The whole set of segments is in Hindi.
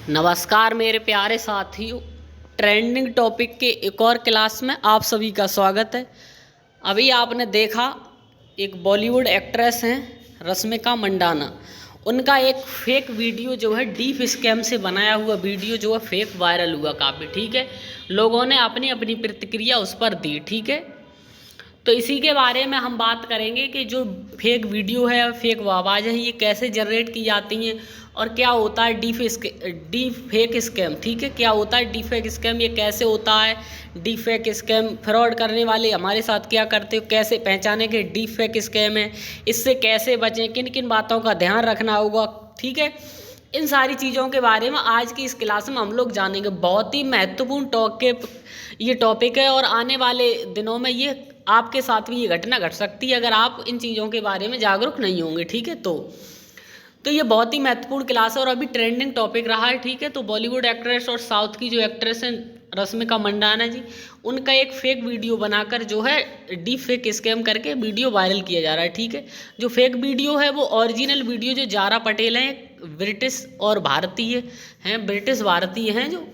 नमस्कार मेरे प्यारे साथियों। ट्रेंडिंग टॉपिक के एक और क्लास में आप सभी का स्वागत है। अभी आपने देखा एक बॉलीवुड एक्ट्रेस हैं रश्मिका मंडाना, उनका एक फेक वीडियो जो है डीप स्कैम से बनाया हुआ वीडियो जो है फेक वायरल हुआ काफ़ी। ठीक है, लोगों ने अपनी अपनी प्रतिक्रिया उस पर दी। ठीक है, तो इसी के बारे में हम बात करेंगे कि जो फेक वीडियो है, फेक आवाज़ है, ये कैसे जनरेट की जाती हैं और क्या होता है डी फेक स्कैम। ठीक है, क्या होता है डी फेक स्कैम, ये कैसे होता है डी फेक स्कैम, फ्रॉड करने वाले हमारे साथ क्या करते हो, कैसे पहचाने कि डी फेक स्कैम है, इससे कैसे बचें, किन किन बातों का ध्यान रखना होगा। ठीक है, इन सारी चीज़ों के बारे में आज की इस क्लास में हम लोग जानेंगे। बहुत ही महत्वपूर्ण ये टॉपिक है और आने वाले दिनों में ये आपके साथ भी ये घटना घट सकती है अगर आप इन चीज़ों के बारे में जागरूक नहीं होंगे। ठीक है, तो ये बहुत ही महत्वपूर्ण क्लास है और अभी ट्रेंडिंग टॉपिक रहा है। ठीक है, तो बॉलीवुड एक्ट्रेस और साउथ की जो एक्ट्रेस हैं रश्मिका मंडाना जी, उनका एक फेक वीडियो बनाकर जो है डीप फेक स्कैम करके वीडियो वायरल किया जा रहा है। ठीक है, जो फेक वीडियो है वो ओरिजिनल वीडियो जो जारा पटेल हैं, ब्रिटिश और भारतीय हैं, ब्रिटिश भारतीय हैं, जो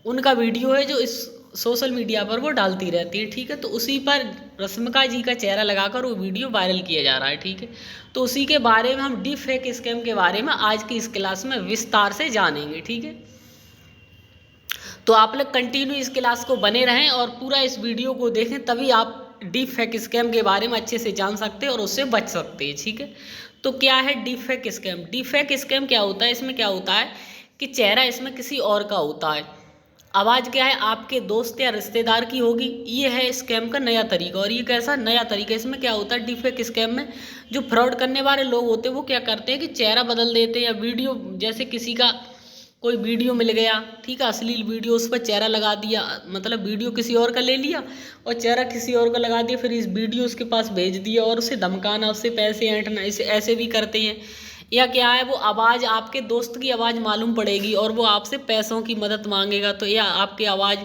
उनका वीडियो है जो इस सोशल मीडिया पर वो डालती रहती है। ठीक है, तो उसी पर रश्मिका जी का चेहरा लगाकर वो वीडियो वायरल किया जा रहा है। ठीक है, तो उसी के बारे में हम डीप फेक स्कैम के बारे में आज की इस क्लास में विस्तार से जानेंगे। ठीक है, तो आप लोग कंटिन्यू इस क्लास को बने रहें और पूरा इस वीडियो को देखें, तभी आप डीप फेक स्कैम के बारे में अच्छे से जान सकते हैं और उससे बच सकते हैं। ठीक है, तो क्या है deep fake scam? Deep fake scam क्या होता है? इसमें क्या होता है कि चेहरा इसमें किसी और का होता है, आवाज़ क्या है आपके दोस्त या रिश्तेदार की होगी। ये है स्कैम का नया तरीका। और ये कैसा नया तरीका? इसमें क्या होता है डीप फेक स्कैम में जो फ्रॉड करने वाले लोग होते हैं वो क्या करते हैं कि चेहरा बदल देते हैं या वीडियो, जैसे किसी का कोई वीडियो मिल गया, ठीक है, अश्लील वीडियो, उस पर चेहरा लगा दिया, मतलब वीडियो किसी और का ले लिया और चेहरा किसी और का लगा दिया, फिर इस वीडियो उसके पास भेज दिया और उसे धमकाना, उससे पैसे ऐंठना, इसे ऐसे भी करते हैं। या क्या है, वो आवाज़ आपके दोस्त की आवाज़ मालूम पड़ेगी और वो आपसे पैसों की मदद मांगेगा, तो या आपकी आवाज़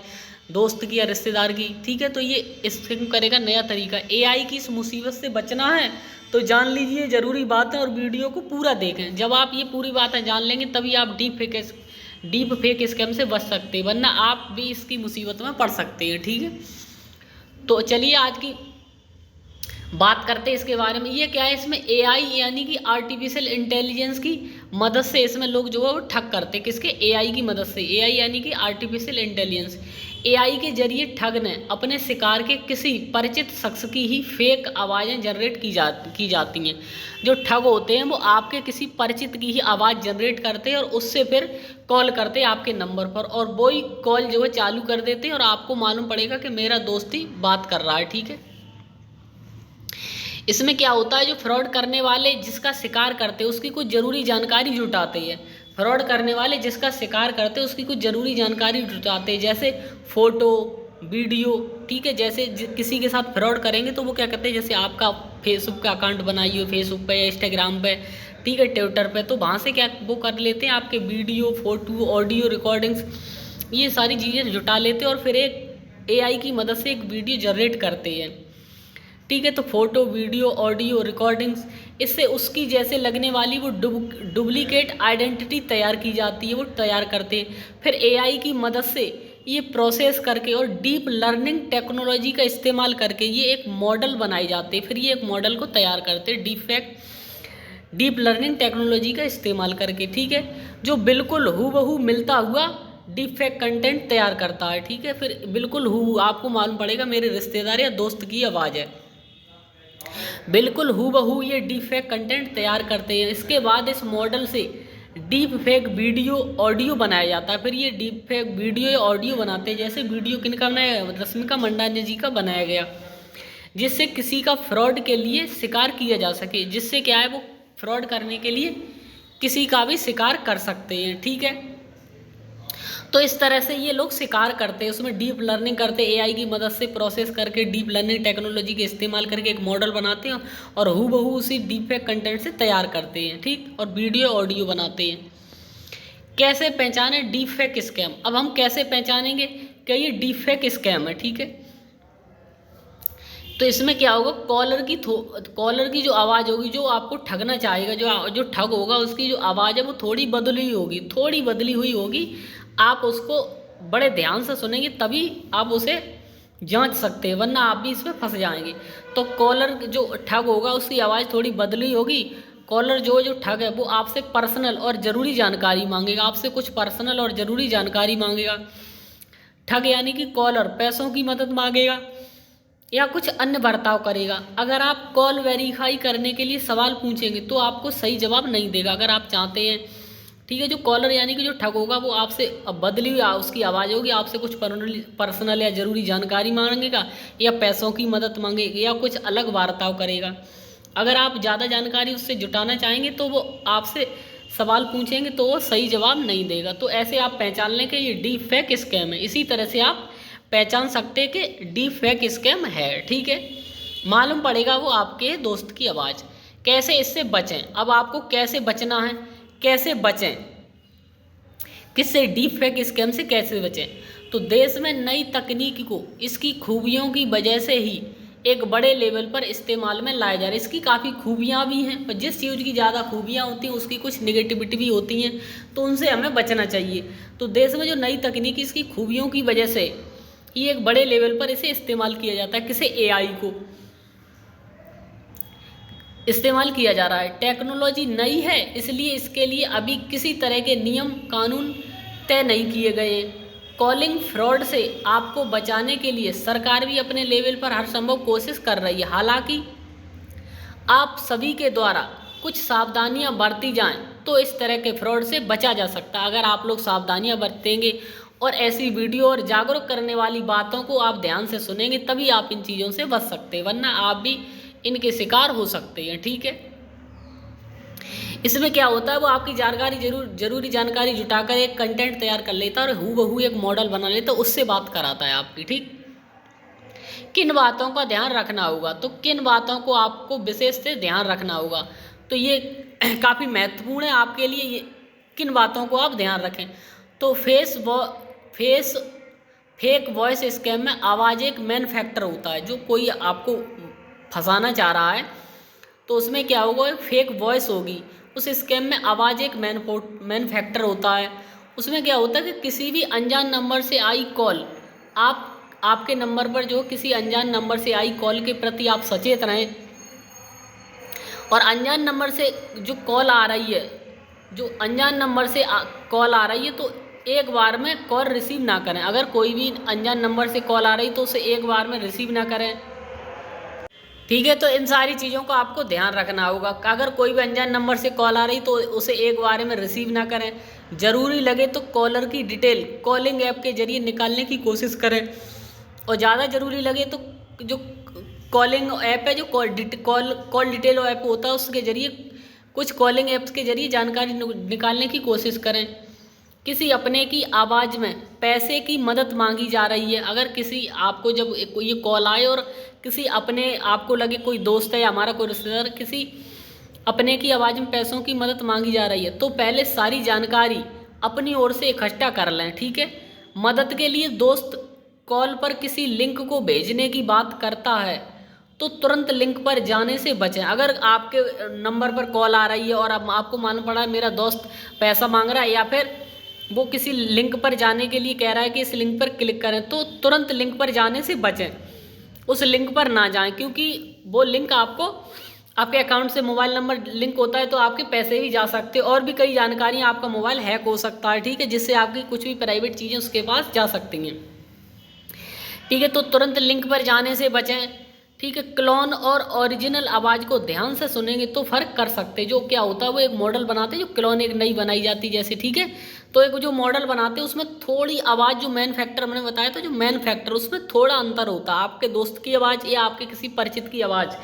दोस्त की या रिश्तेदार की। ठीक है, तो ये स्कैम करेगा नया तरीका। एआई की इस मुसीबत से बचना है तो जान लीजिए ज़रूरी बात है और वीडियो को पूरा देखें। जब आप ये पूरी बातें जान लेंगे तभी आप डीप फेक स्कैम से बच सकते हैं, वरना आप भी इसकी मुसीबत में पड़ सकते हैं। ठीक है, तो चलिए आज की बात करते हैं इसके बारे में। ये क्या है, इसमें एआई यानी कि आर्टिफिशियल इंटेलिजेंस की मदद से इसमें लोग जो है वो ठग करते हैं। किसके? एआई की मदद से। एआई यानी कि आर्टिफिशियल इंटेलिजेंस। एआई के जरिए ठग ने अपने शिकार के किसी परिचित शख्स की ही फेक आवाज़ें जनरेट की जाती हैं। जो ठग होते हैं वो आपके किसी परिचित की ही आवाज़ जनरेट करते हैं और उससे फिर कॉल करते हैं आपके नंबर पर, और वही कॉल जो है चालू कर देते हैं और आपको मालूम पड़ेगा कि मेरा दोस्त ही बात कर रहा है। ठीक है, इसमें क्या होता है, जो फ्रॉड करने वाले जिसका शिकार करते हैं उसकी कुछ ज़रूरी जानकारी जुटाते हैं। फ्रॉड करने वाले जिसका शिकार करते हैं उसकी कुछ ज़रूरी जानकारी जुटाते हैं, जैसे फ़ोटो, वीडियो। ठीक है, जैसे किसी के साथ फ्रॉड करेंगे तो वो क्या करते हैं, जैसे आपका फेसबुक का अकाउंट बनाइए, फेसबुक पे या इंस्टाग्राम पे, ठीक है, ट्विटर पे, तो वहाँ से क्या वो कर लेते हैं, आपके वीडियो, फ़ोटो, ऑडियो रिकॉर्डिंग्स, ये सारी चीज़ें जुटा लेते हैं और फिर एक एआई की मदद से एक वीडियो जनरेट करते हैं। ठीक है, तो फोटो, वीडियो, ऑडियो रिकॉर्डिंग्स, इससे उसकी जैसे लगने वाली वो डुप्लीकेट आइडेंटिटी तैयार की जाती है, वो तैयार करते हैं। फिर एआई की मदद से ये प्रोसेस करके और डीप लर्निंग टेक्नोलॉजी का इस्तेमाल करके ये एक मॉडल बनाए जाते हैं। फिर ये एक मॉडल को तैयार करते हैं डीप लर्निंग टेक्नोलॉजी का इस्तेमाल करके। ठीक है, जो बिल्कुल हूबहू मिलता हुआ डीप फेक कंटेंट तैयार करता है। ठीक है, फिर बिल्कुल हूबहू आपको मालूम पड़ेगा मेरे रिश्तेदार या दोस्त की आवाज़ है, बिल्कुल हूबहू ये डीप फेक कंटेंट तैयार करते हैं। इसके बाद इस मॉडल से डीप फेक वीडियो, ऑडियो बनाया जाता है। फिर ये डीप फेक वीडियो या ऑडियो बनाते हैं, जैसे वीडियो किनका बनाया, रश्मिका मंडाना जी का बनाया गया, जिससे किसी का फ्रॉड के लिए शिकार किया जा सके, जिससे क्या है वो फ्रॉड करने के लिए किसी का भी शिकार कर सकते हैं। ठीक है, तो इस तरह से ये लोग शिकार करते हैं, उसमें डीप लर्निंग करते हैं, एआई की मदद से प्रोसेस करके डीप लर्निंग टेक्नोलॉजी के इस्तेमाल करके एक मॉडल बनाते हैं और हूबहू उसी डीप फेक कंटेंट से तैयार करते हैं। ठीक, और वीडियो ऑडियो बनाते हैं। कैसे पहचाने डीप फेक स्कैम? अब हम कैसे पहचानेंगे कि ये डीप फेक स्कैम है? ठीक है, तो इसमें क्या होगा, कॉलर की जो आवाज़ होगी, जो आपको ठगना चाहेगा, जो ठग होगा उसकी जो आवाज़ है वो थोड़ी बदली हुई होगी। आप उसको बड़े ध्यान से सुनेंगे तभी आप उसे जांच सकते हैं, वरना आप भी इसमें फंस जाएंगे। तो कॉलर जो ठग होगा उसकी आवाज़ थोड़ी बदली होगी। कॉलर जो ठग है वो आपसे पर्सनल और ज़रूरी जानकारी मांगेगा, आपसे कुछ पर्सनल और ज़रूरी जानकारी मांगेगा। ठग यानी कि कॉलर पैसों की मदद मांगेगा या कुछ अन्य बर्ताव करेगा। अगर आप कॉल वेरीफाई करने के लिए सवाल पूछेंगे तो आपको सही जवाब नहीं देगा। अगर आप चाहते हैं, ठीक है, जो कॉलर यानी कि जो ठग होगा वो आपसे बदली हुई उसकी आवाज़ होगी, आपसे कुछ पर्सनल या ज़रूरी जानकारी मांगेगा या पैसों की मदद मांगेगा या कुछ अलग बर्ताव करेगा। अगर आप ज़्यादा जानकारी उससे जुटाना चाहेंगे तो वो आपसे सवाल पूछेंगे तो वो सही जवाब नहीं देगा। तो ऐसे आप पहचान लें कि ये डीप फेक स्कैम है। इसी तरह से आप पहचान सकते हैं कि डीप फेक स्कैम है, ठीक है। मालूम पड़ेगा वो आपके दोस्त की आवाज़। कैसे इससे बचें, अब आपको कैसे बचना है, कैसे बचें, किससे, डीप फेक स्कैम से कैसे बचें। तो देश में नई तकनीक को इसकी खूबियों की वजह से ही एक बड़े लेवल पर इस्तेमाल में लाया जा रहा है। इसकी काफ़ी खूबियाँ भी हैं, पर जिस चीज़ की ज़्यादा खूबियाँ होती हैं उसकी कुछ निगेटिविटी भी होती हैं, तो उनसे हमें बचना चाहिए। तो देश में जो नई तकनीक इसकी खूबियों की वजह से ये एक बड़े लेवल पर इसे इस्तेमाल किया जाता है। किसे, एआई को इस्तेमाल किया जा रहा है। टेक्नोलॉजी नई है इसलिए इसके लिए अभी किसी तरह के नियम कानून तय नहीं किए गए। कॉलिंग फ्रॉड से आपको बचाने के लिए सरकार भी अपने लेवल पर हर संभव कोशिश कर रही है। हालांकि आप सभी के द्वारा कुछ सावधानियां बरती जाएं तो इस तरह के फ्रॉड से बचा जा सकता है। अगर आप लोग सावधानियां बरतेंगे और ऐसी वीडियो और जागरूक करने वाली बातों को आप ध्यान से सुनेंगे तभी आप इन चीज़ों से बच सकते हैं, वरना आप भी इनके शिकार हो सकते हैं, ठीक है। इसमें क्या होता है, वो आपकी जरूरी जानकारी जुटाकर एक कंटेंट तैयार कर लेता है और हूबहू एक मॉडल बना लेता है, उससे बात कराता है आपकी, ठीक। किन बातों का ध्यान रखना होगा, तो किन बातों को आपको विशेष से ध्यान रखना होगा, तो ये काफ़ी महत्वपूर्ण है आपके लिए। ये किन बातों को आप ध्यान रखें, तो फेक वॉइस स्कैम में आवाज़ एक मेन फैक्टर होता है। जो कोई आपको फंसाना चाह रहा है तो उसमें क्या होगा, एक फेक वॉइस होगी। उस स्कैम में आवाज़ एक मेन फैक्टर होता है। उसमें क्या होता है कि किसी भी अनजान नंबर से आई कॉल, आपके नंबर पर जो किसी अनजान नंबर से आई कॉल के प्रति आप सचेत रहें। और अनजान नंबर से जो कॉल आ रही है, जो अनजान नंबर से कॉल आ रही है तो एक बार में कॉल रिसीव ना करें। अगर कोई भी अनजान नंबर से कॉल आ रही तो उसे एक बार में रिसीव ना करें, ठीक है। तो इन सारी चीज़ों का आपको ध्यान रखना होगा। अगर कोई भी अनजान नंबर से कॉल आ रही तो उसे एक बार में रिसीव ना करें। ज़रूरी लगे तो कॉलर की डिटेल कॉलिंग ऐप के जरिए निकालने की कोशिश करें, और ज़्यादा ज़रूरी लगे तो जो कॉलिंग ऐप है, जो कॉल डिटेल ऐप होता है, उसके जरिए कुछ कॉलिंग ऐप्स के जरिए जानकारी निकालने की कोशिश करें। किसी अपने की आवाज़ में पैसे की मदद मांगी जा रही है। अगर किसी आपको जब ये कॉल आए और किसी अपने आपको लगे कोई दोस्त है या हमारा कोई रिश्तेदार किसी अपने की आवाज़ में पैसों की मदद मांगी जा रही है, तो पहले सारी जानकारी अपनी ओर से इकट्ठा कर लें, ठीक है। मदद के लिए दोस्त कॉल पर किसी लिंक को भेजने की बात करता है तो तुरंत लिंक पर जाने से बचें। अगर आपके नंबर पर कॉल आ रही है और अब आपको मालूम पड़ा मेरा दोस्त पैसा मांग रहा है या फिर वो किसी लिंक पर जाने के लिए कह रहा है कि इस लिंक पर क्लिक करें, तो तुरंत लिंक पर जाने से बचें। उस लिंक पर ना जाएं, क्योंकि वो लिंक आपको आपके अकाउंट से मोबाइल नंबर लिंक होता है तो आपके पैसे भी जा सकते हैं और भी कई जानकारियाँ, आपका मोबाइल हैक हो सकता है, ठीक है, जिससे आपकी कुछ भी प्राइवेट चीज़ें उसके पास जा सकती हैं, ठीक है। तो तुरंत लिंक पर जाने से बचें, ठीक है। क्लोन और ओरिजिनल आवाज़ को ध्यान से सुनेंगे तो फ़र्क कर सकते हैं। जो क्या होता है वो एक मॉडल बनाते हैं, जो क्लोन एक नई बनाई जाती है जैसे, ठीक है। तो एक जो मॉडल बनाते हैं उसमें थोड़ी आवाज़, जो मेन फैक्टर मैंने बताया था, जो मेन फैक्टर उसमें थोड़ा अंतर होता है। आपके दोस्त की आवाज़ या आपके किसी परिचित की आवाज़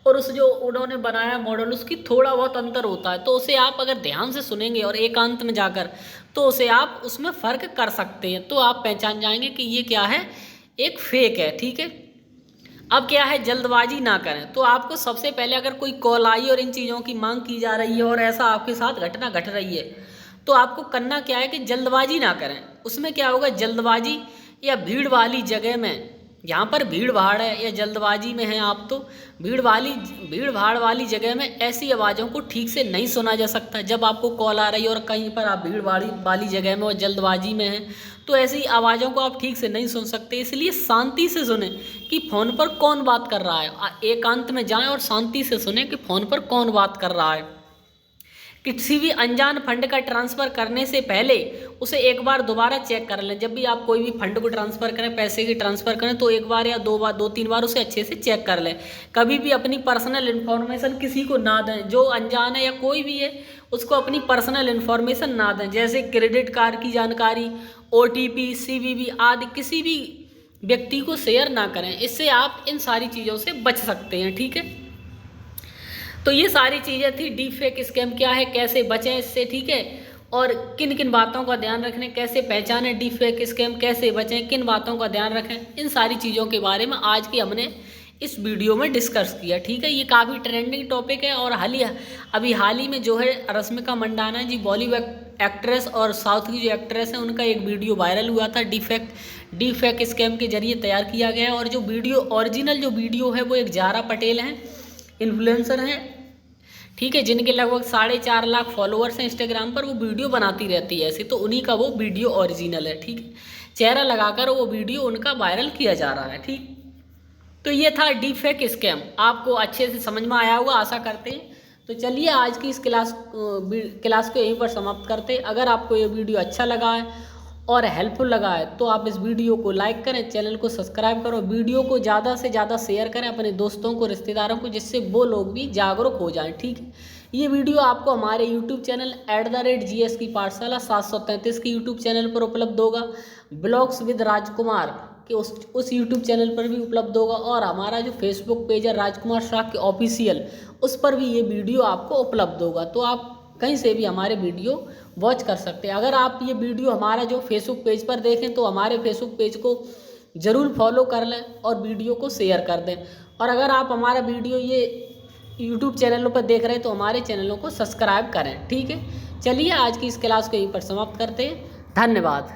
और उस जो उन्होंने बनाया मॉडल, उसकी थोड़ा बहुत अंतर होता है। तो उसे आप अगर ध्यान से सुनेंगे और एकांत में जाकर, तो उसे आप उसमें फ़र्क कर सकते हैं। तो आप पहचान जाएंगे कि ये क्या है, एक फेक है, ठीक है। अब क्या है, जल्दबाजी ना करें। तो आपको सबसे पहले अगर कोई कॉल आई और इन चीज़ों की मांग की जा रही है और ऐसा आपके साथ घटना घट रही है, तो आपको करना क्या है कि जल्दबाजी ना करें। उसमें क्या होगा, जल्दबाजी या भीड़ वाली जगह में यहाँ पर भीड़ भाड़ है या जल्दबाजी में है आप, तो भीड़ भाड़ वाली जगह में ऐसी आवाज़ों को ठीक से नहीं सुना जा सकता। जब आपको कॉल आ रही है और कहीं पर आप भीड़ वाली जगह में और जल्दबाजी में हैं, तो ऐसी आवाज़ों को आप ठीक से नहीं सुन सकते। इसलिए शांति से सुने कि फ़ोन पर कौन बात कर रहा है। एकांत में जाएं और शांति से सुने कि फ़ोन पर कौन बात कर रहा है। किसी भी अनजान फंड का ट्रांसफ़र करने से पहले उसे एक बार दोबारा चेक कर लें। जब भी आप कोई भी फंड को ट्रांसफ़र करें, पैसे की ट्रांसफ़र करें, तो एक बार या दो तीन बार उसे अच्छे से चेक कर लें। कभी भी अपनी पर्सनल इन्फॉर्मेशन किसी को ना दें। जो अनजान है या कोई भी है, उसको अपनी पर्सनल इन्फॉर्मेशन ना दें, जैसे क्रेडिट कार्ड की जानकारी, OTP, CVV आदि किसी भी व्यक्ति को शेयर ना करें। इससे आप इन सारी चीज़ों से बच सकते हैं। ठीक है, तो ये सारी चीज़ें थी। डीप फेक स्कैम क्या है, कैसे बचें इससे, ठीक है, और किन किन बातों का ध्यान रखने, कैसे पहचानें डीप फेक स्कैम, कैसे बचें, किन बातों का ध्यान रखें, इन सारी चीज़ों के बारे में आज की हमने इस वीडियो में डिस्कस किया। ठीक है, ये काफ़ी ट्रेंडिंग टॉपिक है। और अभी हाल ही में जो है रश्मिका मंडाना जी, बॉलीवुड एक्ट्रेस और साउथ की जो एक्ट्रेस है, उनका एक वीडियो वायरल हुआ था, डीप फेक स्कैम के जरिए तैयार किया गया है। और जो वीडियो ओरिजिनल जो वीडियो है वो एक ज़ारा पटेल हैं, इन्फ्लुएंसर हैं, ठीक है, जिनके लगभग 4.5 लाख फॉलोअर्स हैं इंस्टाग्राम पर। वो वीडियो बनाती रहती है ऐसे, तो उन्हीं का वो वीडियो ओरिजिनल है। ठीक है, चेहरा लगाकर वो वीडियो उनका वायरल किया जा रहा है। ठीक, तो ये था डीप फेक स्कैम। आपको अच्छे से समझ में आया होगा, आशा करते हैं। तो चलिए आज की इस क्लास को यहीं पर समाप्त करते हैं। अगर आपको ये वीडियो अच्छा लगा है और हेल्पफुल लगा है तो आप इस वीडियो को लाइक करें, चैनल को सब्सक्राइब करो, वीडियो को ज़्यादा से ज़्यादा शेयर करें अपने दोस्तों को, रिश्तेदारों को, जिससे वो लोग भी जागरूक हो जाएं। ठीक है, ये वीडियो आपको हमारे यूट्यूब चैनल @GS की पाठशाला 733 की यूट्यूब चैनल पर उपलब्ध होगा। ब्लॉग्स विद राजकुमार के उस यूट्यूब चैनल पर भी उपलब्ध होगा। और हमारा जो फेसबुक पेज है राजकुमार शाक्य ऑफिशियल, उस पर भी ये वीडियो आपको उपलब्ध होगा। तो आप कहीं से भी हमारे वीडियो वॉच कर सकते हैं। अगर आप ये वीडियो हमारा जो फेसबुक पेज पर देखें तो हमारे फेसबुक पेज को ज़रूर फॉलो कर लें और वीडियो को शेयर कर दें। और अगर आप हमारा वीडियो ये यूट्यूब चैनलों पर देख रहे हैं तो हमारे चैनलों को सब्सक्राइब करें। ठीक है, चलिए आज की इस क्लास को यहीं पर समाप्त करते हैं। धन्यवाद।